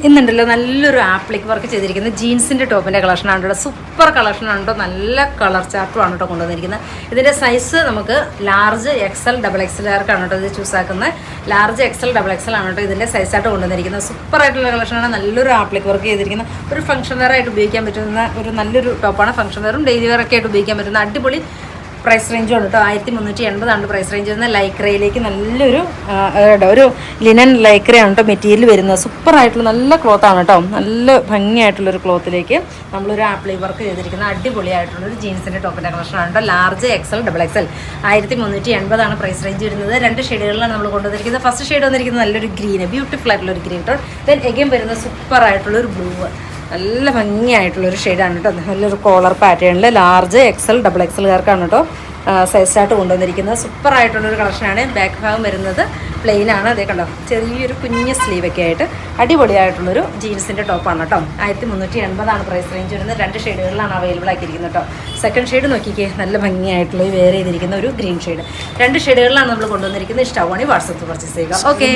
ഇന്നുണ്ടല്ലോ നല്ലൊരു appliqué work ചെയ്തിരിക്കുന്ന ജീൻസിൻ്റെ ടോപ്പിൻ്റെ കളക്ഷനാണ് കേട്ടോ. സൂപ്പർ കളക്ഷനാണ് കേട്ടോ. നല്ല കളർ ചാർട്ടുമാണ് കേട്ടോ കൊണ്ടുവന്നിരിക്കുന്നത്. ഇതിൻ്റെ സൈസ് നമുക്ക് ലാർജ് XL XXL ആർക്കാണ് കേട്ടോ ഇത് ചൂസ് ആക്കുന്നത്. ലാർജ് XL XXL ആണ് കേട്ടോ ഇതിൻ്റെ സൈസായിട്ട് കൊണ്ടുവന്നിരിക്കുന്നത്. സൂപ്പറായിട്ടുള്ള കളക്ഷനാണ്. നല്ലൊരു ആപ്ലിക് വർക്ക് ചെയ്തിരിക്കുന്ന ഒരു ഫംഗ്ഷൻ വെയർ ആയിട്ട് ഉപയോഗിക്കാൻ പറ്റുന്ന ഒരു നല്ലൊരു ടോപ്പാണ്. ഫംഗ്ഷൻ വെയറും ഡെയിലി വെയർ ഒക്കെ ആയിട്ട് ഉപയോഗിക്കാൻ പറ്റുന്ന അടിപൊളി പ്രൈസ് റേഞ്ചും ഉണ്ട് കേട്ടോ. 1380 പ്രൈസ് റേഞ്ച് വരുന്നത്. ലൈക്രയിലേക്ക് നല്ലൊരു ഒരു ലിനൻ ലൈക്രയാണ് കേട്ടോ മെറ്റീരിയൽ വരുന്നത്. സൂപ്പറായിട്ടുള്ള നല്ല ക്ലോത്താണ് കേട്ടോ. നല്ല ഭംഗിയായിട്ടുള്ളൊരു ക്ലോത്തിലേക്ക് നമ്മളൊരു ആപ്ലി വർക്ക് ചെയ്തിരിക്കുന്ന അടിപൊളിയായിട്ടുള്ളൊരു ജീൻസിൻ്റെ ടോപ്പിൻ്റെ കളക്ഷനാണ് കേട്ടോ. Large XL XXL 1380 price range വരുന്നത്. 2 ഷെയ്ഡുകളിലാണ് നമ്മൾ കൊണ്ടുവന്നിരിക്കുന്നത്. ഫസ്റ്റ് ഷെയ്ഡ് വന്നിരിക്കുന്നത് നല്ലൊരു ഗ്രീന്, ബ്യൂട്ടിഫുൾ ആയിട്ടുള്ളൊരു ഗ്രീൻ കേട്ടോ. ദെൻ എഗെയിൻ വരുന്നത് സൂപ്പറായിട്ടുള്ളൊരു ബ്ലൂ, നല്ല ഭംഗിയായിട്ടുള്ളൊരു ഷെയ്ഡാണ് കേട്ടോ. നല്ലൊരു കോളർ പാറ്റേണിൽ ലാർജ് XL XXLകാർക്കാണ് കേട്ടോ സൈസായിട്ട് കൊണ്ടുവന്നിരിക്കുന്നത്. സൂപ്പറായിട്ടുള്ളൊരു കളക്ഷനാണ്. ബാക്ക് ഭാഗം വരുന്നത് പ്ലെയിനാണ്. അതേ കണ്ടോ, ചെറിയൊരു കുഞ്ഞ് സ്ലീവൊക്കെ ആയിട്ട് അടിപൊളിയായിട്ടുള്ളൊരു ജീൻസിൻ്റെ ടോപ്പാണ് കേട്ടോ. 1380 പ്രൈസ് റേഞ്ച് വരുന്നത്. 2 ഷെയ്ഡുകളിലാണ് അവൈലബിൾ ആക്കിയിരിക്കുന്നത് കേട്ടോ. സെക്കൻഡ് ഷെയ്ഡ് നോക്കിക്കേ, നല്ല ഭംഗിയായിട്ടുള്ള വെയർ ചെയ്തിരിക്കുന്ന ഒരു ഗ്രീൻ ഷെയ്ഡ്. 2 ഷെയ്ഡുകളിലാണ് നമ്മൾ കൊണ്ടുവന്നിരിക്കുന്നത്. ഇഷ്ടമാണെങ്കിൽ വാട്സപ്പ് പർച്ചേസ് ചെയ്യുക. ഓക്കെ.